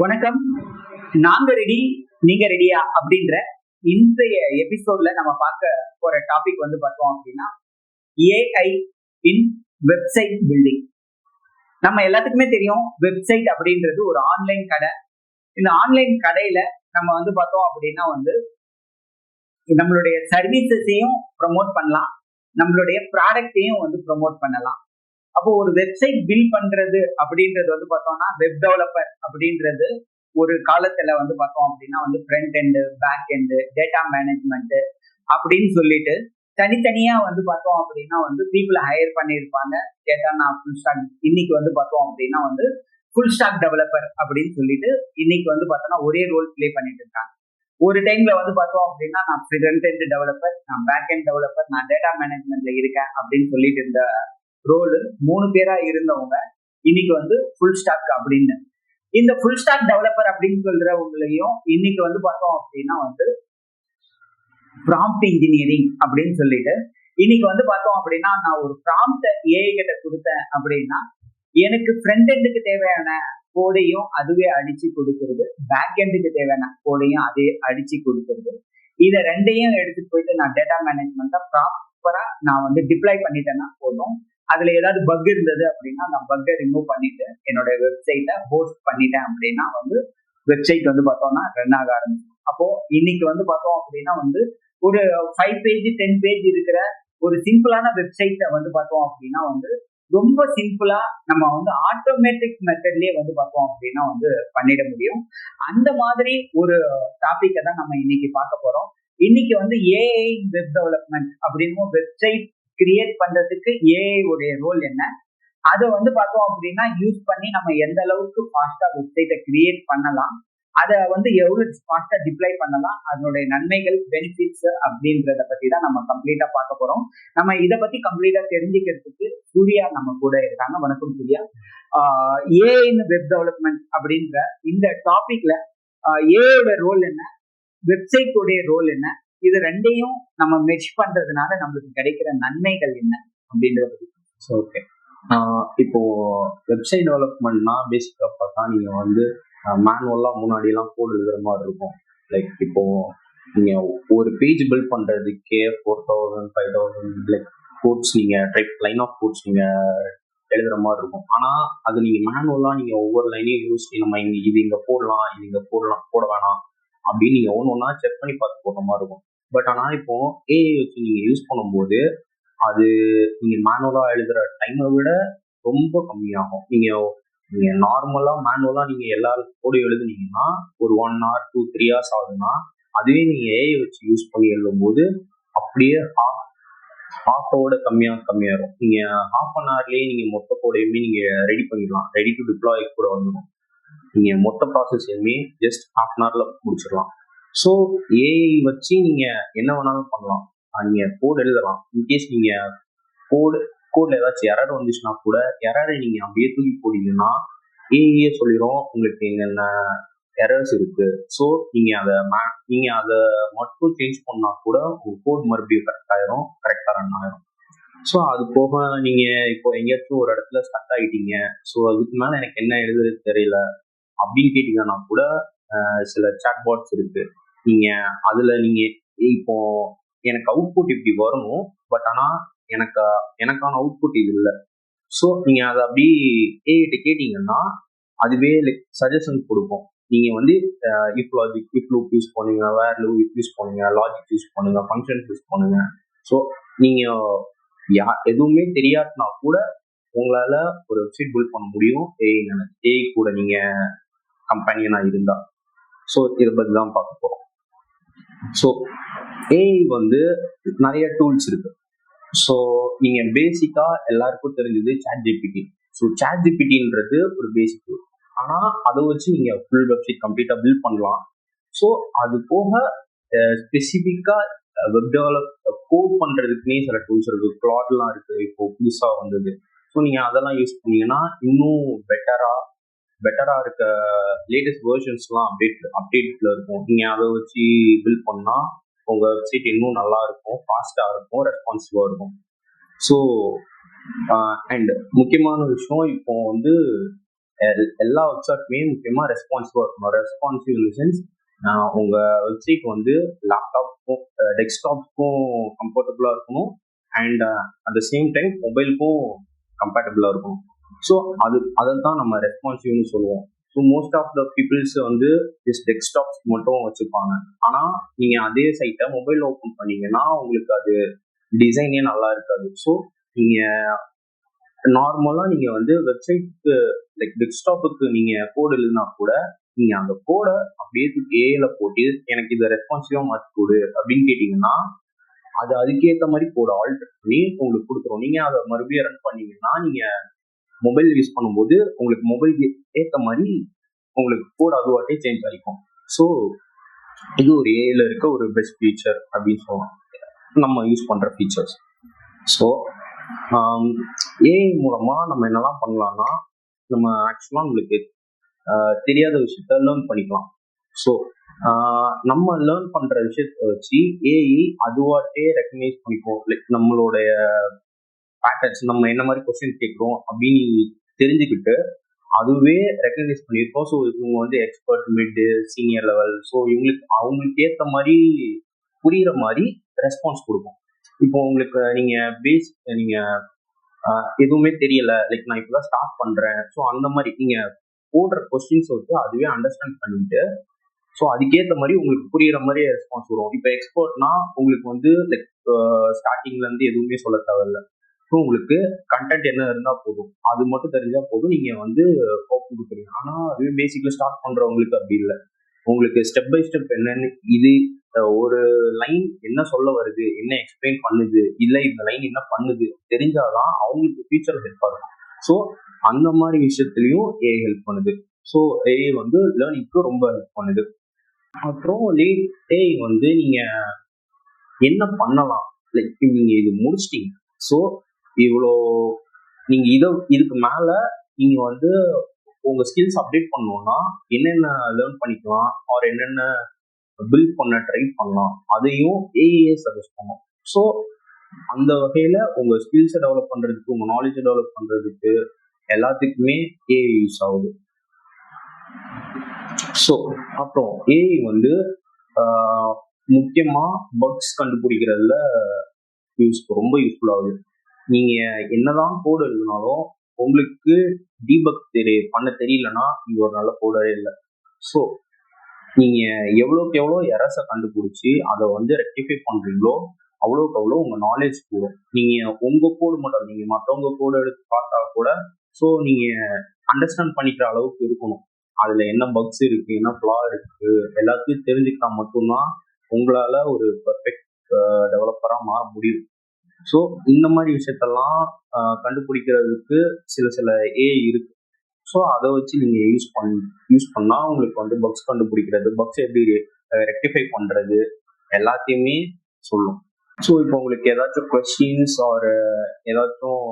வணக்கம். நாங்க ரெடி, நீங்க ரெடியா அப்படின்ற இன்றைய எபிசோட்ல நம்ம பார்க்க போற டாபிக் பார்த்தோம் அப்படின்னா ஏஐ இன் வெப்சைட் பில்டிங். நம்ம எல்லாத்துக்குமே தெரியும், வெப்சைட் அப்படின்றது ஒரு ஆன்லைன் கடை. இந்த ஆன்லைன் கடையில நம்ம பார்த்தோம் அப்படின்னா நம்மளுடைய சர்வீசஸையும் ப்ரமோட் பண்ணலாம், நம்மளுடைய ப்ராடக்டையும் ப்ரமோட் பண்ணலாம். அப்போ ஒரு வெப்சைட் பில்ட் பண்றது அப்படின்றது பார்த்தோம்னா வெப் டெவலப்பர் அப்படின்றது ஒரு காலத்துல பார்த்தோம் அப்படின்னா front end, back end, data management அப்படின்னு சொல்லிட்டு தனித்தனியா பார்த்தோம் அப்படின்னா பீப்புளை ஹையர் பண்ணியிருப்பாங்க. கேட்டா நான் ஃபுல் ஸ்டாக், இன்னைக்கு பார்த்தோம் அப்படின்னா ஃபுல் ஸ்டாக் டெவலப்பர் அப்படின்னு சொல்லிட்டு இன்னைக்கு பார்த்தோம்னா ஒரே ரோல் பிளே பண்ணிட்டு இருக்காங்க. ஒரு டைம்ல பார்த்தோம் அப்படின்னா நான் ஃப்ரண்ட் எண்ட் டெவலப்பர், நான் பேக் எண்ட் டெவலப்பர், நான் டேட்டா மேனேஜ்மெண்ட்ல இருக்கேன் அப்படின்னு சொல்லிட்டு இருந்த ரோல் 3 பேரா இருந்தவங்க இன்னைக்கு ஃபுல் ஸ்டாக் அப்படின்னு. இந்த ஃபுல் ஸ்டாக் டெவலப்பர் அப்படின்னு சொல்றவங்களையும் இன்னைக்கு பார்த்தோம் அப்படின்னா ப்ராம்ப்ட் இன்ஜினியரிங் அப்படின்னு சொல்லிட்டு இன்னைக்கு பார்த்தோம் அப்படின்னா நான் ஒரு ப்ராம்ப்ட் ஏஐ கிட்ட கொடுத்தேன் அப்படின்னா எனக்கு ஃப்ரண்ட் எண்டுக்கு தேவையான கோடையும் அதுவே அடிச்சு கொடுக்கறது, பேக் எண்டுக்கு தேவையான கோடையும் அதே அடிச்சு கொடுக்கறது. இதை ரெண்டையும் எடுத்துட்டு போயிட்டு நான் டேட்டா மேனேஜ்மெண்ட்டை ப்ராப்பரா நான் டிப்ளாய் பண்ணிட்டேன்னா போதும். அதுல ஏதாவது பக் இருந்தது அப்படின்னா நான் பக்கை ரிமூவ் பண்ணிட்டு என்னோட வெப்சைட்டை ஹோஸ்ட் பண்ணிட்டேன் அப்படின்னா வெப்சைட் பார்த்தோம்னா ரன் ஆக ஆரம்பிக்கும். அப்போ இன்னைக்கு பார்த்தோம் அப்படின்னா ஒரு 5 பேஜ் 10 பேஜ் இருக்கிற ஒரு சிம்பிளான வெப்சைட்டை பார்த்தோம் அப்படின்னா ரொம்ப சிம்பிளா நம்ம ஆட்டோமேட்டிக் மெத்தட்லயே பார்த்தோம் அப்படின்னா பண்ணிட முடியும். அந்த மாதிரி ஒரு டாபிக்கை தான் நம்ம இன்னைக்கு பார்க்க போறோம். இன்னைக்கு ஏஐ வெப் டெவலப்மெண்ட் அப்படின்னு வெப்சைட் கிரியேட் பண்றதுக்கு ஏஐ உடைய ரோல் என்ன, அதை பார்த்தோம் அப்படின்னா யூஸ் பண்ணி நம்ம எந்த அளவுக்கு ஃபாஸ்டா வெப்சைட்டை கிரியேட் பண்ணலாம், அதை எவ்வளவு ஃபாஸ்டா டிப்ளை பண்ணலாம், அதனுடைய நன்மைகள், பெனிஃபிட்ஸ் அப்படின்றத பத்தி தான் நம்ம கம்ப்ளீட்டா பார்க்க போறோம். நம்ம இதை பத்தி கம்ப்ளீட்டா தெரிஞ்சுக்கிறதுக்கு சூர்யா நம்ம கூட இருக்காங்க. வணக்கம் சூர்யா. ஏஐ வெப் டெவலப்மெண்ட் அப்படின்ற இந்த டாபிக்ல ஏஐயோட ரோல் என்ன, வெப்சைட் உடைய ரோல் என்ன, இது ரெண்டையும் நம்ம மெர்ஜ் பண்றதுனால நம்மளுக்கு கிடைக்கிற நன்மைகள் என்ன அப்படின்றத. ஓகே, இப்போ வெப்சைட் டெவலப்மெண்ட்னா பேசிக்கா பார்த்தா நீங்க மேனுவலா முன்னாடியெல்லாம் கோட் எழுதுற மாதிரி இருக்கும். லைக் இப்போ நீங்க ஒரு பேஜ் பில்ட் பண்றதுக்கே 4000 5000 லைக் கோட்ஸ் நீங்க லைன் ஆஃப் கோட்ஸ் நீங்க எழுதுற மாதிரி இருக்கும். ஆனா அது நீங்க மேனுவலா நீங்க ஒவ்வொரு லைனையும் யூஸ் பண்ணி நம்ம இது இங்க போடலாம், இது இங்க போட வேணாம் அப்படின்னு நீங்க ஒன்னொன்னா செக் பண்ணி பார்த்து போடுற மாதிரி இருக்கும். பட் ஆனால் இப்போ ஏஐ வச்சு நீங்க யூஸ் பண்ணும்போது அது நீங்க மேனுவலா எழுதுற டைமை விட ரொம்ப கம்மியாகும். நீங்க நார்மலா மேனுவலா நீங்க எல்லா கோடையும் எழுதுனீங்கன்னா ஒரு 1 hour 2-3 hours ஆகுதுன்னா, அதுவே நீங்க ஏஐ வச்சு யூஸ் பண்ணி எழுதும்போது அப்படியே ஹாஃபோட கம்மியாகும். நீங்க ½ an hourலயே நீங்க மொத்த கோடையுமே நீங்க ரெடி பண்ணிடலாம். ரெடி டு டிப்ளாய் கூட வந்துடும். நீங்க மொத்த ப்ராசஸையுமே ஜஸ்ட் ½ an hourல முடிச்சிடலாம். ஸோ ஏஐ வச்சு நீங்க என்ன வேணாலும் பண்ணலாம். நீங்க கோட் எழுதலாம். இன்கேஸ் நீங்க கோட்ல ஏதாச்சும் எரர் வந்துச்சுன்னா கூட எரரை நீங்க அப்படியே தூக்கி போட்டீங்கன்னா ஏஐயே சொல்லிடும் உங்களுக்கு என்னென்ன எரர்ஸ் இருக்கு. ஸோ நீங்க அதை மட்டும் சேஞ்ச் பண்ணா கூட உங்க கோட் மறுபடியும் கரெக்டா ரன் ஆயிரும். ஸோ அது போக நீங்க இப்போ எங்கேயாச்சும் ஒரு இடத்துல ஸ்டக் ஆகிட்டீங்க, ஸோ அதுக்கு மேல எனக்கு என்ன எழுதுறது தெரியல அப்படின்னு கேட்டீங்கன்னா கூட சில சாட் பாட்ஸ் இருக்கு. நீங்க அதுல நீங்க இப்போ எனக்கு அவுட்புட் இப்படி வரணும், பட் ஆனா எனக்கான அவுட்புட் இது இல்லை. ஸோ நீங்க அதை அப்படி ஏஐட்ட கேட்டீங்கன்னா அதுவே லைக் சஜஷன் கொடுக்கும். நீங்க if logic, if loop use பண்ணுங்க, வேர் லூப் யூஸ் பண்ணுங்க, லாஜிக் யூஸ் பண்ணுங்க, ஃபங்க்ஷன்ஸ் யூஸ் பண்ணுங்க. ஸோ நீங்க எதுவுமே தெரியாதுன்னா கூட உங்களால ஒரு வெப்சைட் பில்ட் பண்ண முடியும் ஏஐ கூட நீங்க கம்பெனியனா இருந்தா. ஸோ இதை பத்தி தான் பார்க்க போறோம். ஸோ ஏஐ நிறைய டூல்ஸ் இருக்கு. ஸோ நீங்க பேசிக்கா எல்லாருக்கும் தெரிஞ்சது சாட் ஜிபிடி. ஸோ சாட் ஜிபிடின்றது ஒரு பேசிக் டூல். ஆனா அதை வச்சு நீங்க ஃபுல் வெப்சைட் கம்ப்ளீட்டா பில்ட் பண்ணலாம். ஸோ அது போக ஸ்பெசிஃபிக்கா வெப் டெவலப் கோட் பண்றதுக்குன்னே சில டூல்ஸ் இருக்கு. க்ளாட்லாம் இருக்கு, இப்போ புதுசா வந்தது. ஸோ நீங்க அதெல்லாம் யூஸ் பண்ணீங்கன்னா இன்னும் பெட்டரா இருக்க லேட்டஸ்ட் வெர்ஷன்ஸ்லாம் அப்டேட்ல இருக்கும். நீங்க அதை வச்சு பில்ட் பண்ணா உங்க வெப்சைட் இன்னும் நல்லா இருக்கும், ஃபாஸ்டா இருக்கும், ரெஸ்பான்சிவா இருக்கும். ஸோ அண்ட் முக்கியமான விஷயம் இப்போ எல்லா வெப்சைட்டுமே முக்கியமாக ரெஸ்பான்சிவாக இருக்கணும். ரெஸ்பான்சிவ் இன் தி சென்ஸ் உங்கள் வெப்சைட் வந்து லேப்டாப்க்கும் டெஸ்க்டாப்க்கும் கம்ஃபர்டபுளாக இருக்கணும் and at the same time மொபைலுக்கும் கம்பேட்டபிளாக இருக்கணும். ஸோ அதை தான் நம்ம ரெஸ்பான்சிவ்னு சொல்லுவோம். So most of the peoples வந்து ஜஸ்ட் டெஸ்க்டாப்ஸ் மட்டும் வச்சுருப்பாங்க. ஆனால் நீங்கள் அதே சைட்டை மொபைல் ஓப்பன் பண்ணீங்கன்னா உங்களுக்கு அது டிசைனே நல்லா இருக்காது. ஸோ நீங்கள் நார்மலாக நீங்கள் வந்து வெப்சைட்டுக்கு லைக் டெஸ்க்டாப்புக்கு நீங்கள் கோடு எழுதினா கூட நீங்கள் அந்த கோடை அப்படியே ஏல போட்டு எனக்கு இதை ரெஸ்பான்சிவாக மாற்றி கொடு அப்படின்னு கேட்டிங்கன்னா அது அதுக்கேற்ற மாதிரி கோடை ஆல்டர் பண்ணி உங்களுக்கு கொடுத்துரும். நீங்கள் அதை மறுபடியும் ரன் பண்ணீங்கன்னா நீங்கள் மொபைல் யூஸ் பண்ணும்போது உங்களுக்கு மொபைல் ஏற்ற மாதிரி உங்களுக்கு கோட் அதுவாட்டே சேஞ்ச் ஆகிக்கும். ஸோ இது ஒரு ஏல இருக்க ஒரு பெஸ்ட் ஃபீச்சர் அப்படின்னு சொல்லலாம், நம்ம யூஸ் பண்ணுற ஃபீச்சர்ஸ். ஸோ ஏஐ மூலமாக நம்ம என்னெல்லாம் பண்ணலாம்னா நம்ம ஆக்சுவலாக உங்களுக்கு தெரியாத விஷயத்த லேர்ன் பண்ணிக்கலாம். ஸோ நம்ம லேர்ன் பண்ணுற விஷயத்த வச்சு ஏஐ அதுவாட்டே ரெக்கக்னைஸ் பண்ணிப்போம். லைக் நம்மளுடைய பேட்டர்ன்ஸ் நம்ம என்ன மாதிரி கொஸ்டின் கேட்குறோம் அப்படின்னு தெரிஞ்சுக்கிட்டு அதுவே ரெக்கக்னைஸ் பண்ணியிருக்கோம். ஸோ இவங்க வந்து expert, mid, senior level, so அவங்களுக்கு ஏற்ற மாதிரி புரிகிற மாதிரி ரெஸ்பான்ஸ் கொடுக்கும். இப்போ உங்களுக்கு நீங்கள் எதுவுமே தெரியல, லைக் நான் இப்போ தான் ஸ்டார்ட் பண்ணுறேன், ஸோ அந்த மாதிரி நீங்கள் போடுற கொஸ்டின்ஸ் வந்து அதுவே அண்டர்ஸ்டாண்ட் பண்ணிட்டு ஸோ அதுக்கேற்ற மாதிரி உங்களுக்கு புரிகிற மாதிரி ரெஸ்பான்ஸ் வரும். இப்போ எக்ஸ்பர்ட்னா உங்களுக்கு வந்து லைக் ஸ்டார்டிங்லேருந்து எதுவுமே சொல்ல தேவையில்லை. ஸோ உங்களுக்கு கண்டென்ட் என்ன இருந்தால் போதும், அது மட்டும் தெரிஞ்சால் போதும், நீங்கள் வந்து ஓப்பன் கொடுக்குறீங்க. ஆனால் அதுவே பேசிக்கில் ஸ்டார்ட் பண்ணுறவங்களுக்கு அப்படி இல்லை. உங்களுக்கு ஸ்டெப் பை ஸ்டெப் என்னென்னு இது ஒரு லைன் என்ன சொல்ல வருது, என்ன எக்ஸ்பிளைன் பண்ணுது, இல்லை இந்த லைன் என்ன பண்ணுது தெரிஞ்சாதான் அவங்களுக்கு ஃபியூச்சர் ஹெல்ப் ஆகும். ஸோ அந்த மாதிரி விஷயத்துலையும் ஏஐ ஹெல்ப் பண்ணுது. ஸோ ஏஐ வந்து லேர்னிங்க்கு ரொம்ப ஹெல்ப் பண்ணுது. அப்புறம் ஏஐ வந்து நீங்கள் என்ன பண்ணலாம், லைக் நீங்கள் இது முடிச்சிட்டீங்க, ஸோ இவ்வளோ நீங்கள் இதுக்கு மேலே நீங்கள் வந்து உங்கள் ஸ்கில்ஸ் அப்டேட் பண்ணணும்னா என்னென்ன லேர்ன் பண்ணிக்கலாம் ஆர் என்னென்ன பில்ட் பண்ண ட்ரை பண்ணலாம் அதையும் ஏஐயே சஜஸ்ட் பண்ணும். ஸோ அந்த வகையில் உங்கள் ஸ்கில்ஸை டெவலப் பண்ணுறதுக்கு, உங்கள் நாலேஜை டெவலப் பண்ணுறதுக்கு எல்லாத்துக்குமே ஏஐ யூஸ் ஆகுது. ஸோ அப்புறம் ஏஐ வந்து முக்கியமாக பக்ஸ் கண்டுபிடிக்கிறதுல ரொம்ப யூஸ்ஃபுல் ஆகுது. நீங்கள் என்னதான் கோடு எழுதினாலும் உங்களுக்கு டீபக் பண்ண தெரியலன்னா இது ஒரு நல்ல கோடரே இல்லை. ஸோ நீங்கள் எவ்வளோக்கு எவ்வளோ எரர்ஸை கண்டுபிடிச்சி அதை வந்து ரெக்டிஃபை பண்ணுறீங்களோ அவ்வளோக்கு அவ்வளோ உங்கள் நாலேஜ் கூடும். நீங்கள் உங்கள் கோடு மட்டும் நீங்கள் மற்றவங்க கோடு எடுத்து பார்த்தா கூட ஸோ நீங்கள் அண்டர்ஸ்டாண்ட் பண்ணிக்கிற அளவுக்கு இருக்கணும். அதில் என்ன பக்ஸ் இருக்குது, என்ன ஃப்ளா இருக்குது எல்லாத்தையும் தெரிஞ்சுக்கிட்டா மட்டும்தான் உங்களால் ஒரு பர்ஃபெக்ட் டெவலப்பராக மாற முடியும். ஸோ இந்த மாதிரி விஷயத்தெல்லாம் கண்டுபிடிக்கிறதுக்கு சில ஏஐ இருக்கு. ஸோ அதை வச்சு நீங்கள் யூஸ் பண்ணால் உங்களுக்கு வந்து பக்ஸ் கண்டுபிடிக்கிறது, பக்ஸ் எப்படி ரெக்டிஃபை பண்ணுறது எல்லாத்தையுமே சொல்லும். ஸோ இப்போ உங்களுக்கு ஏதாச்சும் கொஸ்டின்ஸ் ஆர் ஏதாச்சும்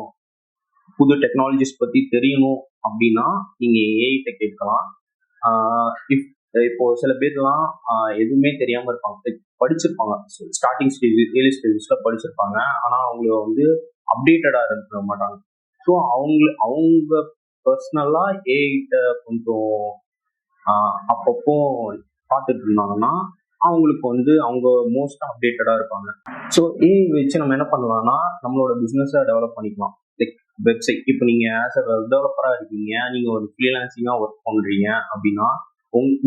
புது டெக்னாலஜிஸ் பற்றி தெரியணும் அப்படின்னா நீங்கள் ஏஐட்ட கேட்கலாம். இப்போ சில பேர்லாம் எதுவுமே தெரியாமல் இருப்பாங்க, படிச்சிருப்பாங்க, ஸ்டார்டிங் ஸ்டேஜ் ஏர்லி ஸ்டேஜஸில் படிச்சிருப்பாங்க, ஆனால் அவங்க வந்து அப்டேட்டடாக இருக்க மாட்டாங்க. ஸோ அவங்க பர்சனலாக ஏஐட்ட கொஞ்சம் அப்பப்போ பார்த்துட்டு இருந்தாங்கன்னா அவங்களுக்கு வந்து அவங்க மோஸ்ட்டாக அப்டேட்டடாக இருப்பாங்க. ஸோ ஏஐ வச்சு நம்ம என்ன பண்ணலாம்னா நம்மளோட பிஸ்னஸை டெவலப் பண்ணிக்கலாம். லைக் வெப்சைட், இப்போ நீங்கள் ஆஸ் அ வெப் டெவலப்பராக இருக்கீங்க, நீங்கள் ஒரு ஃப்ரீலான்சிங்காக ஒர்க் பண்ணுறீங்க அப்படின்னா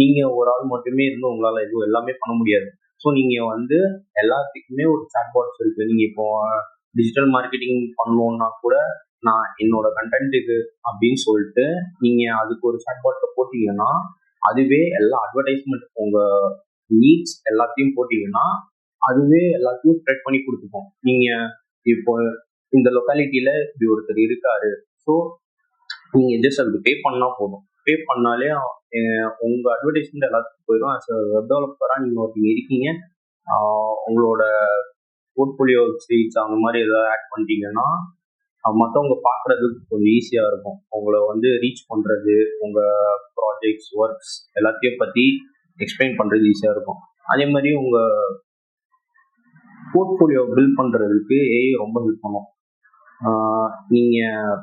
நீங்கள் ஒரு ஆள் மட்டுமே இருந்து உங்களால் எதுவும் எல்லாமே பண்ண முடியாது. ஸோ நீங்கள் வந்து எல்லாத்துக்குமே ஒரு சாட் பாக்ஸ் இருக்குது. நீங்கள் இப்போ டிஜிட்டல் மார்க்கெட்டிங் பண்ணணுன்னா கூட நான் என்னோட கண்டென்ட் இது அப்படின்னு சொல்லிட்டு நீங்கள் அதுக்கு ஒரு சாட் பாக்ஸை போட்டிங்கன்னா அதுவே எல்லா அட்வர்டைஸ்மெண்ட் உங்கள் நீட்ஸ் எல்லாத்தையும் போட்டிங்கன்னா அதுவே எல்லாத்தையும் ஸ்ப்ரெட் பண்ணி கொடுத்துப்போம். நீங்கள் இப்போ இந்த லொக்காலிட்டியில் இப்படி ஒருத்தர் இருக்காரு, ஸோ நீங்கள் ஜஸ்ட் அதுக்கு பே பண்ணால் போதும். பே பண்ணாலே உங்கள் அட்வர்டைஸ்மெண்ட் எல்லாத்துக்கும் போயிடும். ஆஸ் அ வெப் டெவலப்பராக நீங்கள் ஒருத்தங்க இருக்கீங்க, உங்களோட போர்ட்ஃபோலியோ வெப்சைட்ஸ் அந்த மாதிரி ஏதாவது ஆட் பண்ணிட்டீங்கன்னா மற்றவங்க பார்க்குறதுக்கு கொஞ்சம் ஈஸியாக இருக்கும். உங்களை வந்து ரீச் பண்ணுறது, உங்கள் ப்ராஜெக்ட்ஸ், ஒர்க்ஸ் எல்லாத்தையும் பற்றி எக்ஸ்பிளைன் பண்ணுறது ஈஸியாக இருக்கும். அதே மாதிரி உங்கள் போர்ட்ஃபோலியோ பில்ட் பண்ணுறதுக்கு ஏஐ ரொம்ப ஹெல்ப் பண்ணும். நீங்கள்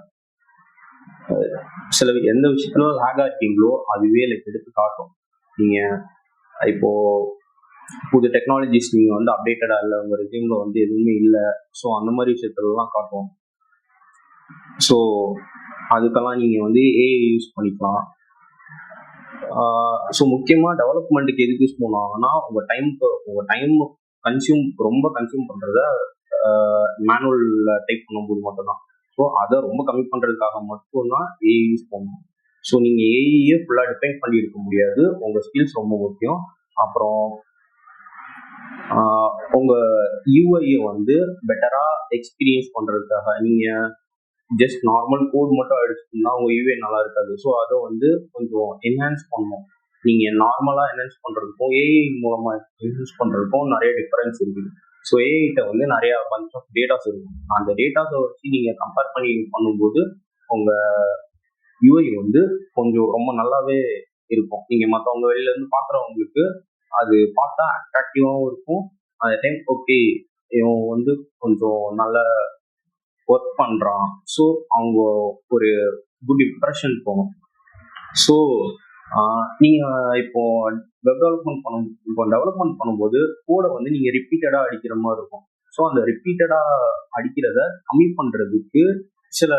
சில எந்த விஷயத்துல லேகா இருக்கீங்களோ அதுவே லைக் எடுத்து காட்டும். நீங்க இப்போ புது டெக்னாலஜிஸ் நீங்க வந்து அப்டேட்டடா இல்லை, உங்க ரெசியூம்ல வந்து எதுவுமே இல்லை, ஸோ அந்த மாதிரி விஷயத்துலலாம் காட்டும். ஸோ அதுக்கெல்லாம் நீங்க வந்து ஏஐ யூஸ் பண்ணிக்கலாம். ஸோ முக்கியமா டெவலப்மெண்ட்டுக்கு எதுக்கு யூஸ் பண்ணுவாங்கன்னா, உங்க டைம் ரொம்ப கன்சியூம் பண்றத மேனுவல்ல டைப் பண்ணும்போது மட்டும்தான். ஸோ அதை ரொம்ப கம்மி பண்றதுக்காக மட்டும்தான் ஏஐ யூஸ் பண்ணணும். ஸோ நீங்க ஏஐயே ஃபுல்லா டிபெண்ட் பண்ணி இருக்க முடியாது. உங்க ஸ்கில்ஸ் ரொம்ப முக்கியம். அப்புறம் உங்க யூஐயை வந்து பெட்டரா எக்ஸ்பீரியன்ஸ் பண்றதுக்காக நீங்க ஜஸ்ட் நார்மல் கோட் மட்டும் அடிச்சுட்டோம்னா உங்க யூஐ நல்லா இருக்காது. ஸோ அதை வந்து கொஞ்சம் என்ஹான்ஸ் பண்ணணும். நீங்க நார்மலா என்ஹான்ஸ் பண்றதுக்கும் ஏஐ மூலமா என்ஹான்ஸ் பண்றதுக்கும் நிறைய டிஃபரன்ஸ் இருக்குது. ஸோ ஏஐட்ட வந்து நிறைய பஞ்ச் ஆஃப் டேட்டாஸ் இருக்கும். அந்த டேட்டாஸை வச்சு நீங்க கம்பேர் பண்ணி பண்ணும்போது உங்க யூஐ வந்து கொஞ்சம் ரொம்ப நல்லாவே இருக்கும். நீங்க மற்றவங்க வெளியில இருந்து பாக்குறவங்களுக்கு அது பார்த்தா அட்ராக்டிவாகவும் இருக்கும். அந்த டைம் ஓகே இவன் வந்து கொஞ்சம் நல்ல ஒர்க் பண்றான், ஸோ அவங்க ஒரு குட் இம்ப்ரெஷன் போகும். ஸோ நீங்க இப்போ டெவலப்மெண்ட் பண்ணும்போது கோடை வந்து நீங்க ரிப்பீட்டடா அடிக்கிற மாதிரி இருக்கும். ஸோ அந்த ரிப்பீட்டடா அடிக்கிறத கம்மி பண்றதுக்கு சில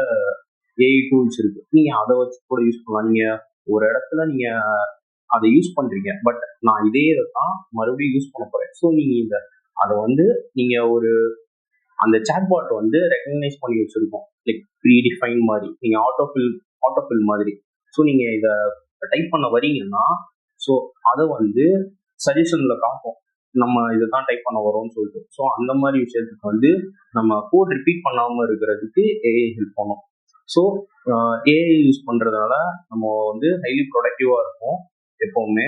ஏஐ டூல்ஸ் இருக்கு. நீங்க அதை வச்சு கூட யூஸ் பண்ணலாம். நீங்க ஒரு இடத்துல நீங்க அதை யூஸ் பண்றீங்க, பட் நான் இதே தான் மறுபடியும் யூஸ் பண்ண போறேன். ஸோ நீங்க அதை வந்து நீங்க ஒரு அந்த சாட்பாட் வந்து ரெகக்னைஸ் பண்ணி வச்சிருக்கோம், லைக் ப்ரீ டிஃபைன் மாதிரி. நீங்க ஆட்டோஃபில் மாதிரி. ஸோ நீங்க இதை டைப் பண்ண வரீங்கன்னா ஸோ அதை வந்து சஜஷன்ல காட்டும், நம்ம இதை தான் டைப் பண்ண வரோம்னு சொல்லிட்டு. ஸோ அந்த மாதிரி விஷயத்துக்கு வந்து நம்ம கோட் ரிப்பீட் பண்ணாம இருக்கிறதுக்கு ஏஐ ஹெல்ப் பண்ணும். ஸோ ஏஐ யூஸ் பண்றதுனால நம்ம வந்து ஹைலி ப்ரொடக்டிவா இருக்கும். எப்பவுமே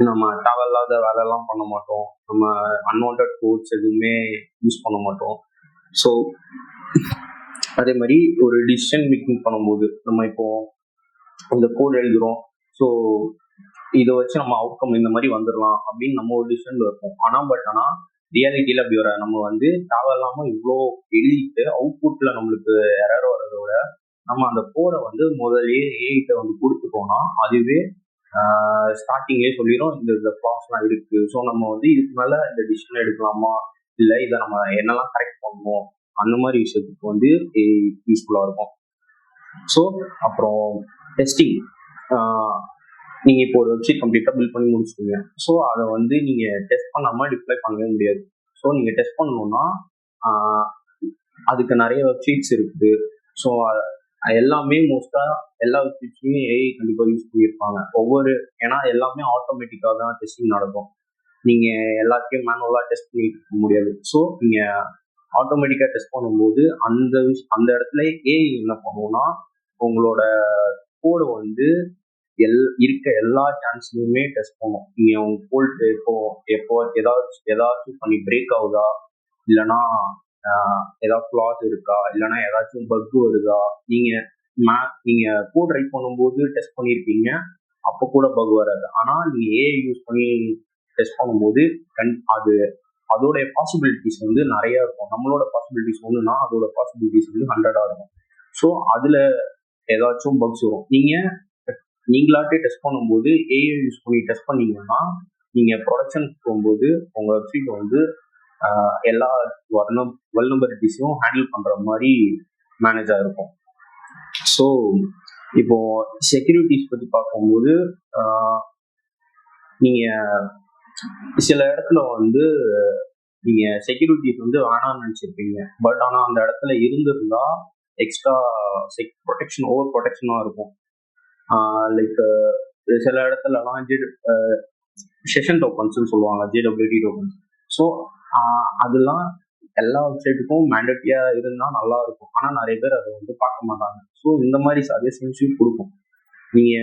நம்ம தேவையில்லாத வேலையெல்லாம் பண்ண மாட்டோம். நம்ம அன்வான்ட் கோட்ஸ் எதுவுமே யூஸ் பண்ண மாட்டோம். ஸோ அதே மாதிரி ஒரு டிசிஷன் மேக்கிங் பண்ணும்போது நம்ம இப்போ இந்த கோட் எழுதுறோம், ஸோ இதை வச்சு நம்ம அவுட்கம் இந்த மாதிரி வந்துடலாம் அப்படின்னு நம்ம ஒரு டிசிஷன்ல இருப்போம். ஆனால் ரியாலிட்டியில அப்படி வர நம்ம வந்து தேவையில்லாம இவ்வளோ எழுதிட்டு அவுட்புட்ல நம்மளுக்கு எரர் வர்றத விட நம்ம அந்த கோடை வந்து முதலே ஏஐட்ட வந்து கொடுத்துட்டோம்னா அதுவே ஸ்டார்டிங்லேயே சொல்லிடும் இந்த ப்ராசஸ்லாம் இருக்கு. ஸோ நம்ம வந்து இதுக்கு மேல இந்த டிசிஷன் எடுக்கலாமா, இல்லை இதை நம்ம என்னெல்லாம் கரெக்ட் பண்ணணும், அந்த மாதிரி விஷயத்துக்கு வந்து யூஸ்ஃபுல்லா இருக்கும். ஸோ அப்புறம் டெஸ்டிங், நீங்க இப்போ ஒரு வெப்சைட் கம்ப்ளீட்டா பில்ட் பண்ணி முடிச்சுட்டீங்க. ஸோ அதை வந்து நீங்க டெஸ்ட் பண்ணாம டிப்ளை பண்ணவே முடியாது. ஸோ நீங்க டெஸ்ட் பண்ணணும்னா அதுக்கு நிறைய வெப்சைட்ஸ் இருக்குது. ஸோ எல்லாமே மோஸ்டா எல்லா வெப்சைட்ஸ்லையும் ஏஐ கண்டிப்பா யூஸ் பண்ணியிருப்பாங்க. ஏன்னா எல்லாமே ஆட்டோமேட்டிக்காக தான் டெஸ்டிங் நடக்கும். நீங்க எல்லாத்தையும் மேனுவலா டெஸ்ட் பண்ணிட்டு இருக்க முடியாது. ஸோ நீங்க ஆட்டோமேட்டிக்கா டெஸ்ட் பண்ணும்போது அந்த இடத்துல ஏஐ என்ன பண்ணுவோம்னா உங்களோட கோடு வந்து இருக்க எல்லா சான்ஸ்லயுமே டெஸ்ட் பண்ணும். நீங்க உங்க கோல்ட் எப்போ ஏதாச்சும் பண்ணி பிரேக் ஆகுதா, இல்லைன்னா ஏதாவது ஃபிளாஸ் இருக்கா, இல்லைன்னா ஏதாச்சும் பக் வருதா. நீங்க கோட் ரைட் பண்ணும்போது டெஸ்ட் பண்ணியிருப்பீங்க, அப்போ கூட பக் வராது. ஆனால் நீங்க ஏஐ யூஸ் பண்ணி டெஸ்ட் பண்ணும்போது அதோடைய பாசிபிலிட்டிஸ் வந்து நிறைய இருக்கும். நம்மளோட பாசிபிலிட்டிஸ் ஒன்றுனா அதோட பாசிபிலிட்டிஸ் வந்து 100 இருக்கும். ஸோ அதுல ஏதாச்சும் பக்ஸ் வரும். நீங்களாட்டே டெஸ்ட் பண்ணும்போது ஏஐ யூஸ் பண்ணி டெஸ்ட் பண்ணீங்கன்னா நீங்க ப்ரொடக்ஷன் போகும்போது உங்க வெப்சைட் வந்து எல்லா வல்னரபிலிட்டிஸையும் ஹேண்டில் பண்ற மாதிரி மேனேஜா இருக்கும். ஸோ இப்போ செக்யூரிட்டிஸ் பத்தி பார்க்கும்போது நீங்க சில இடத்துல வந்து நீங்க செக்யூரிட்டிஸ் வந்து வேணாம்னு நினைச்சிருப்பீங்க, பட் ஆனா அந்த இடத்துல இருந்திருந்தா எக்ஸ்ட்ரா ஓவர் ப்ரொடெக்ஷனா இருக்கும். லைக் சில இடத்துலலாம் செஷன் டோக்கன்ஸ்னு சொல்லுவாங்க, JWT டோக்கன்ஸ். ஸோ அதெல்லாம் எல்லா வெப்சைட்டுக்கும் மேண்டேட்டரியா இருந்தா நல்லா இருக்கும். ஆனா நிறைய பேர் அதை வந்து பார்க்க மாட்டாங்க. ஸோ இந்த மாதிரி சஜஷன்ஸையும் கொடுக்கும். நீங்க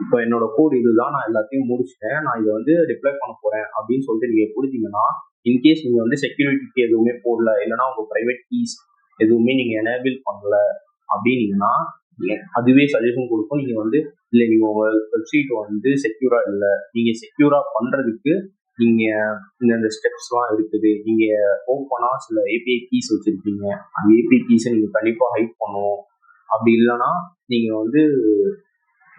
இப்போ என்னோட கோட் இதுதான், நான் எல்லாத்தையும் முடிச்சுட்டேன், நான் இதை வந்து ரிப்ளை பண்ண போறேன் அப்படின்னு சொல்லிட்டு நீங்க கொடுத்தீங்கன்னா, இன்கேஸ் நீங்க வந்து செக்யூரிட்டிக்கு எதுவுமே போடல, இல்லைன்னா உங்க பிரைவேட் கீஸ் எதுவுமே நீங்க எனேபிள் பண்ணல அப்படின்னீங்கன்னா அதுவே சஜஷன் கொடுக்கும். நீங்க வந்து இல்லை நீங்க உங்க வெப்சைட் வந்து செக்யூரா இல்லை, நீங்க செக்யூரா பண்றதுக்கு நீங்க இந்த ஸ்டெப்ஸ்லாம் இருக்குது. நீங்க ஓப்பனா சில ஏபிஐ கீஸ் வச்சிருக்கீங்க, அந்த ஏபிஐ கீஸை நீங்க கண்டிப்பா ஹைட் பண்ணணும் அப்படி இல்லைன்னா நீங்க வந்து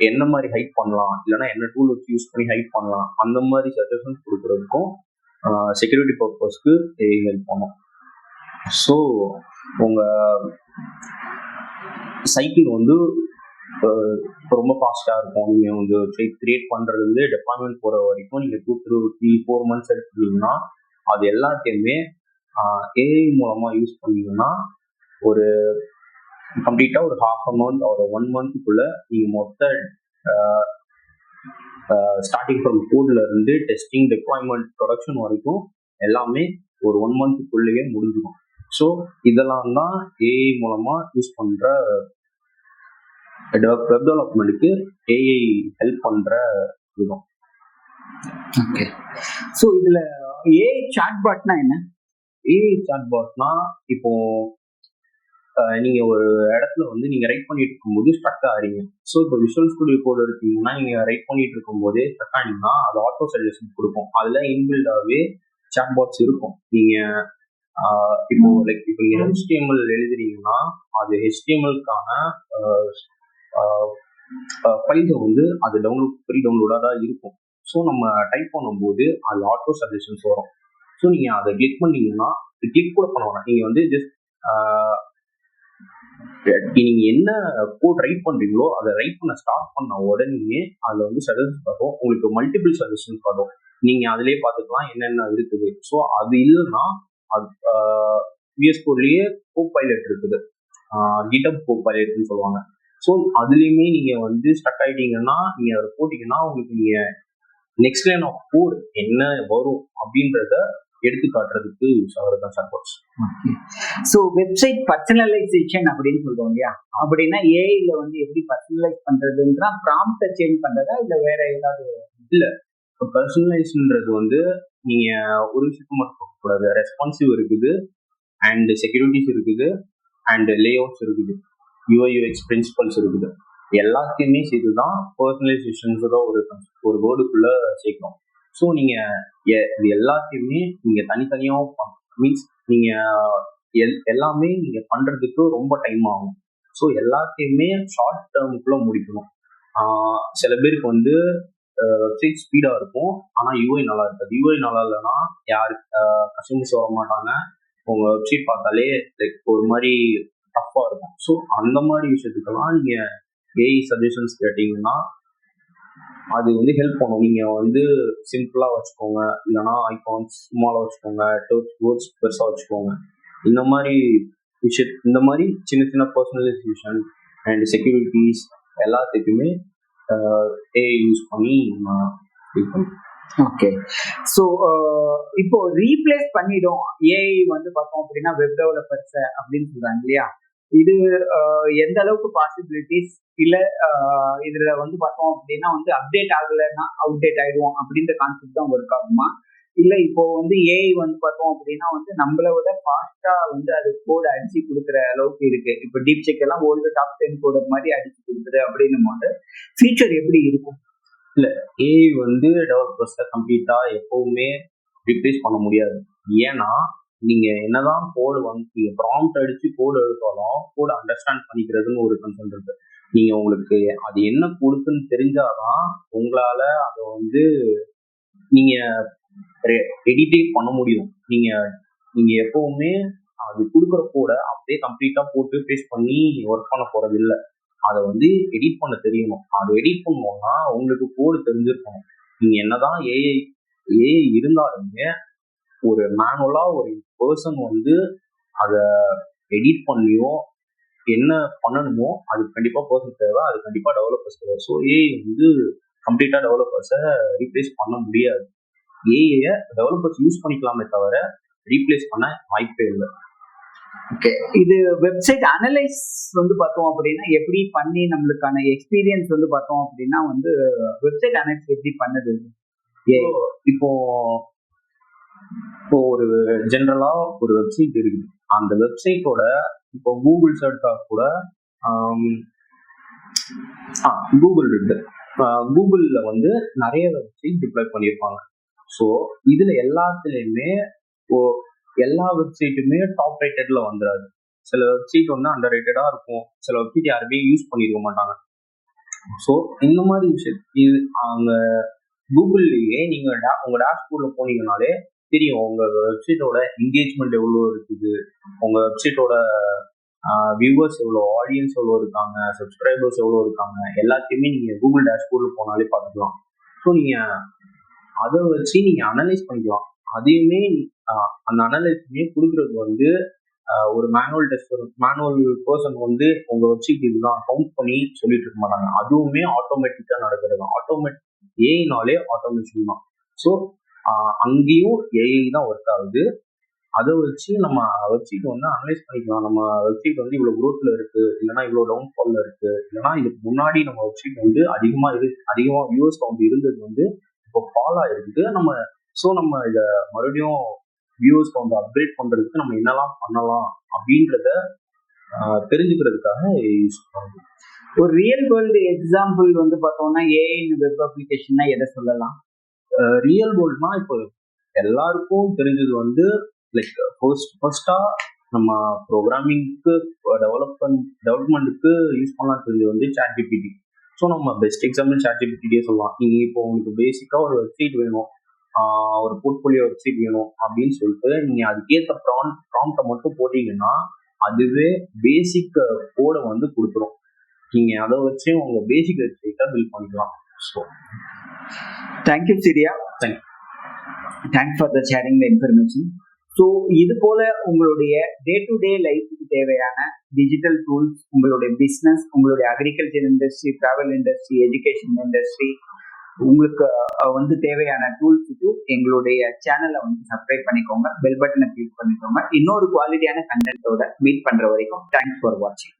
என்ன மாதிரி ஹைட் பண்ணலாம், இல்லைன்னா என்ன டூல் வச்சு யூஸ் பண்ணி ஹைட் பண்ணலாம், அந்த மாதிரி சஜஷன்ஸ் கொடுக்குறதுக்கும் செக்யூரிட்டி பர்பஸ்க்கு ஹெல்ப் பண்ணும். ஸோ உங்க சைக்கிள் வந்து ரொம்ப ஃபாஸ்டா இருக்கும். நீங்க வந்து வெப்சைட் கிரியேட் பண்றது டெப்ளாய்மெண்ட் போற வரைக்கும் நீங்க 2 to 3 4 months எடுத்துட்டீங்கன்னா அது எல்லாத்தையுமே ஏஐ மூலமா யூஸ் பண்ணீங்கன்னா ஒரு கம்ப்ளீட்டா ஒரு half a month ஒரு 1 monthக்குள்ள நீங்க மொத்த ஸ்டார்டிங் ஃப்ரம் கோட்ல இருந்து டெஸ்டிங், டெப்ளாய்மெண்ட், ப்ரொடக்ஷன் வரைக்கும் எல்லாமே ஒரு 1 monthக்குள்ளேயே முடிஞ்சிடும். ஸோ இதெல்லாம் தான் ஏஐ மூலமா யூஸ் பண்ற வெப் டெவலப்மெண்ட்டுக்கு ஏஐ ஹெல்ப் பண்ற விதம். ஓகே. ஸோ இதுல ஏஐ சாட்பாட்னா என்ன? ஏஐ சாட்பாட்னா இப்போ நீங்க ஒரு இடத்துல வந்து நீங்க ரைட் பண்ணிட்டு இருக்கும்போது ஸ்ட்ரக் ஆகிறீங்க. ஸோ இப்போ விஷுவல் ஸ்டுடியோ கோட் எடுத்தீங்கன்னா நீங்க ரைட் பண்ணிட்டு இருக்கும் போதே ஸ்ட்ரக் ஆனீங்கன்னா அது ஆட்டோ சஜஷன் கொடுக்கும். அதுல இன்பில்டாவே சாட்பாட்ஸ் இருக்கும். நீங்க இப்போ லைக் இப்போ நீங்க HTML எழுதுறீங்கன்னா அது HTML-க்கான ஃபைல்ஸ் வந்து அது ஃப்ரீ டவுன்லோடாக தான் இருக்கும். ஸோ நம்ம டைப் பண்ணும்போது அது ஆட்டோ சஜஷன்ஸ் வரும். ஸோ நீங்க அதை கிளிக் பண்ணீங்கன்னா கிளிக் கூட பண்ண வேணாம். நீங்க வந்து ஜஸ்ட் நீங்க என்ன கோட் ரைட் பண்றீங்களோ அதை ரைட் பண்ண ஸ்டார்ட் பண்ண உடனே அதுல வந்து சஜஷன்ஸ் வரும். உங்களுக்கு மல்டிபிள் சஜஷன்ஸ் வரும். நீங்க அதிலே பார்த்துக்கலாம் என்னென்ன இருக்குது. ஸோ அது இல்லைன்னா அது விஎஸ் கோட்லயே கோபைலட் இருக்குது, கிட்டப் கோபைலட்னு சொல்லுவாங்க. ஸோ அதுலேயுமே நீங்க வந்து ஸ்டக் ஆயிட்டீங்கன்னா நீங்க அதை போட்டீங்கன்னா உங்களுக்கு நீங்க நெக்ஸ்ட் லைன் ஆஃப் கோட் என்ன வரும் அப்படின்றத எடுத்து காட்டுறதுக்கு யூஸ் ஆகுறது தான் சாட்பாட்ஸ். ஸோ வெப்சைட் பர்சனலைசேஷன் அப்படின்னு சொல்றோம் இல்லையா, அப்படின்னா ஏஐல வந்து எப்படி பர்சனலைஸ் பண்றதுன்றா ப்ராம்ப்டை சேஞ்ச் பண்றதா இல்ல வேற ஏதாவது? இல்ல, பர்சனலைஸ்ன்றது வந்து நீங்க ஒரு விஷயத்த மட்டும் கூடாது. ரெஸ்பான்சிவ் இருக்குது, அண்ட் செக்யூரிட்டிஸ் இருக்குது, அண்ட் லேஅவுட்ஸ் இருக்குது, UI/UX பிரின்சிபல்ஸ் இருக்குது. எல்லாத்தையுமே சேர்த்து தான் பர்சனலைசேஷன்ஸ் தான் ஒரு வேர்டுக்குள்ள சேர்க்கணும். ஸோ நீங்க இது எல்லாத்தையுமே நீங்க தனித்தனியாக மீன்ஸ் நீங்க எல்லாமே நீங்க பண்றதுக்கு ரொம்ப டைம் ஆகும். ஸோ எல்லாத்தையுமே ஷார்ட் டேர்முக்குள்ள முடிக்கணும். சில பேருக்கு வந்து வெப்சைட் ஸ்பீடா இருக்கும், ஆனா UI நல்லா இருக்காது. UI நல்லா இல்லைன்னா யாரு கஸ்டமர்ஸ் வர மாட்டாங்க. உங்க வெப்சைட் பார்த்தாலே லைக் ஒரு மாதிரி டஃப்பா இருக்கும். ஸோ அந்த மாதிரி விஷயத்துக்கெல்லாம் நீங்க ஏஐ சஜஷன்ஸ் கேட்டீங்கன்னா அது வந்து ஹெல்ப் பண்ணும். நீங்க வந்து சிம்பிளா வச்சுக்கோங்க, இல்லைன்னா ஐகான்ஸ் ஸ்மாலா வச்சுக்கோங்க, வேர்ட்ஸ் பெருசா வச்சுக்கோங்க. இந்த மாதிரி இந்த மாதிரி சின்ன சின்ன பர்சனலைசேஷன் அண்ட் செக்யூரிட்டிஸ் எல்லாத்துக்குமே ஏஐ யூஸ் பண்ணி ஓகே. ஸோ இப்போ ரீப்ளேஸ் பண்ணிடும் ஏஐ வந்து பார்த்தோம் அப்படின்னா வெப் டெவலப்பர்ஸ் அப்படின்னு சொல்றாங்க இல்லையா, இது எந்த அளவுக்கு பாசிபிலிட்டிஸ் இல்ல இதுல வந்து பார்த்தோம் அப்படின்னா வந்து அப்டேட் ஆகலைன்னா அவுடேட் ஆயிடுவோம் அப்படின்ற கான்செப்ட் தான் ஒர்க் ஆகுமா, இல்ல இப்போ வந்து ஏஐ வந்து பார்த்தோம் அப்படின்னா வந்து நம்மள விட ஃபாஸ்டா வந்து அது கோட் அடிச்சு கொடுக்குற அளவுக்கு இருக்கு. இப்போ டீப் செக் எல்லாம் ஓல்டு டாப் 10 கோடர் மாதிரி அடிச்சு கொடுக்குது அப்படின்னும் போது ஃபியூச்சர் எப்படி இருக்கும்? இல்ல, ஏஐ வந்து டெவலப்பர்ஸை கம்ப்ளீட்டா எப்பவுமே ரிப்ளேஸ் பண்ண முடியாது. ஏன்னா நீங்க என்னதான் கோடு வந்து நீங்க ப்ராம்ப்ட் அடிச்சு கோடு எழுதாலும் கோடு அண்டர்ஸ்டாண்ட் பண்ணிக்கிறதுன்னு ஒரு கன்செப்ட் இருக்கு. நீங்க உங்களுக்கு அது என்ன கொடுக்குன்னு தெரிஞ்சாதான் உங்களால அதை வந்து நீங்க எடிட்டேட் பண்ண முடியும். நீங்க எப்பவுமே அது கொடுக்குற கோடை அப்படியே கம்ப்ளீட்டா போட்டு பேஸ்ட் பண்ணி ஒர்க் பண்ண போறது இல்லை. அதை வந்து எடிட் பண்ண தெரியணும். அதை எடிட் பண்ணணும்னா உங்களுக்கு கோடு தெரிஞ்சிருக்கணும். நீங்க என்னதான் ஏஐ இருந்தாலுமே ஒரு மேனுவலா ஒரு பர்சன் வந்து அதை எடிட் பண்ணியோ என்ன பண்ணணுமோ அது கண்டிப்பா பர்சன் தேவை, அது கண்டிப்பா டெவலப்பர்ஸ் தேவை. ஸோ ஏஐ வந்து கம்ப்ளீட்டா டெவலப்பர்ஸை ரீப்ளேஸ் பண்ண முடியாது. ஏஐ டெவலப்பர்ஸ் யூஸ் பண்ணிக்கலாமே தவிர ரீப்ளேஸ் பண்ண வாய்ப்பே இல்லை. ஓகே. இது வெப்சைட் அனலைஸ் வந்து பார்த்தோம் அப்படின்னா எப்படி பண்ணி நம்மளுக்கான எக்ஸ்பீரியன்ஸ் வந்து பார்த்தோம் அப்படின்னா வந்து வெப்சைட் அனலைஸ் எப்படி பண்ணுது? இப்போ ஒரு ஜென்ரலா ஒரு வெப்சைட் இருக்குது. அந்த வெப்சைட்டோட இப்போ கூகுள் எடுத்தா கூட கூகுள் இருக்கு. கூகுள்ல வந்து நிறைய வெப்சைட் டிப்ளாய் பண்ணியிருப்பாங்க. ஸோ இதுல எல்லாத்துலயுமே எல்லா வெப்சைட்டுமே டாப் ரேட்டட்ல வந்துடாது. சில வெப்சைட் வந்து அண்டர் ரேட்டடா இருக்கும், சில வெப்சைட் யாருமே யூஸ் பண்ணிருக்க மாட்டாங்க. ஸோ இந்த மாதிரி விஷயம் இது அங்க கூகுள்லயே நீங்க உங்க டேஷ்போர்ட்ல போனீங்கனாலே தெரியும் உங்க வெப்சைட்டோட என்கேஜ்மெண்ட் எவ்வளோ இருக்குது, உங்க வெப்சைட்டோட வியூவர்ஸ் எவ்வளோ, ஆடியன்ஸ் எவ்வளோ இருக்காங்க, சப்ஸ்கிரைபர்ஸ் எவ்வளோ இருக்காங்க, எல்லாத்தையுமே நீங்க கூகுள் டேஷ்போர்ட்ல போனாலே பார்த்துக்கலாம். ஸோ நீங்க அதை வச்சு நீங்க அனலைஸ் பண்ணிக்கலாம். அதையுமே அந்த அனலைஸுமே கொடுக்குறது வந்து ஒரு மேனுவல் பர்சன் வந்து உங்க வெப்சைட் இதுதான் கவுண்ட் பண்ணி சொல்லிட்டு இருக்க மாட்டாங்க. அதுவுமே ஆட்டோமேட்டிக்கா நடக்கிறது. ஏஐனாலே ஆட்டோமேஷன் தான். ஸோ அங்கேயும் ஏஐ தான் ஒர்க் ஆகுது. அதை வச்சு நம்ம வெப்சைட் வந்து அனலைஸ் பண்ணிக்கலாம். நம்ம வெப்சைட் வந்து இவ்வளவு குரோத்ல இருக்கு, இல்லைன்னா இவ்வளவு டவுன்ஃபால்ல இருக்கு, இல்லைன்னா இதுக்கு முன்னாடி நம்ம வெப்சைட் வந்து அதிகமா வியூவர்ஸ் கவுண்ட் இருந்தது வந்து இப்போ ஃபால் ஆயிருக்குது. நம்ம இதை மறுபடியும் வியூவர்ஸ் கவுண்ட் அப்கிரேட் பண்றதுக்கு நம்ம என்னெல்லாம் பண்ணலாம் அப்படின்றத தெரிஞ்சுக்கிறதுக்காக யூஸ் பண்ணுவோம். ஒரு ரியல் வேர்ல்டு எக்ஸாம்பிள் வந்து பார்த்தோம்னா ஏஐ வெப் அப்ளிகேஷன்னா எதை சொல்லலாம்? ரியல் வேர்ல்ட்னா இப்போ எல்லாருக்கும் தெரிஞ்சது வந்து லைக் ஃபர்ஸ்டா நம்ம ப்ரோக்ராமிங்க்கு டெவலப்மெண்ட்டுக்கு யூஸ் பண்ணலாம் தெரிஞ்சது வந்து ChatGPT. ஸோ நம்ம பெஸ்ட் எக்ஸாம்பிள் ChatGPT சொல்லலாம். நீங்க இப்போ உங்களுக்கு பேசிக்கா ஒரு வெப்சைட் வேணும், ஒரு போர்ட்ஃபோலியோ வெப்சைட் வேணும் அப்படின்னு சொல்லிட்டு நீங்க அதுக்கேற்ற ப்ராம்ப்டை மட்டும் போட்டீங்கன்னா அதுவே பேசிக் கோடை வந்து கொடுத்துரும். நீங்க அதை வச்சு உங்க பேசிக் வெப்சைட்டை பில்ட் பண்ணிக்கலாம். So thank you Syria. Thanks for the sharing the information. So இது போல உங்களுடைய டே டு டே லைஃபுக்கு தேவையான டிஜிட்டல் டூல்ஸ், உங்களுடைய பிஸ்னஸ், உங்களுடைய agriculture industry, travel industry, education industry, உங்களுக்கு வந்து தேவையான டூல்ஸுக்கு எங்களுடைய சேனலை வந்து சப்ஸ்கிரைப் பண்ணிக்கோங்க, பெல் பட்டனை கிளிக் பண்ணிக்கோங்க. இன்னொரு குவாலிட்டியான கண்டென்ட்டோட மீட் பண்ற வரைக்கும் தேங்க்ஸ் ஃபார் வாட்சிங்.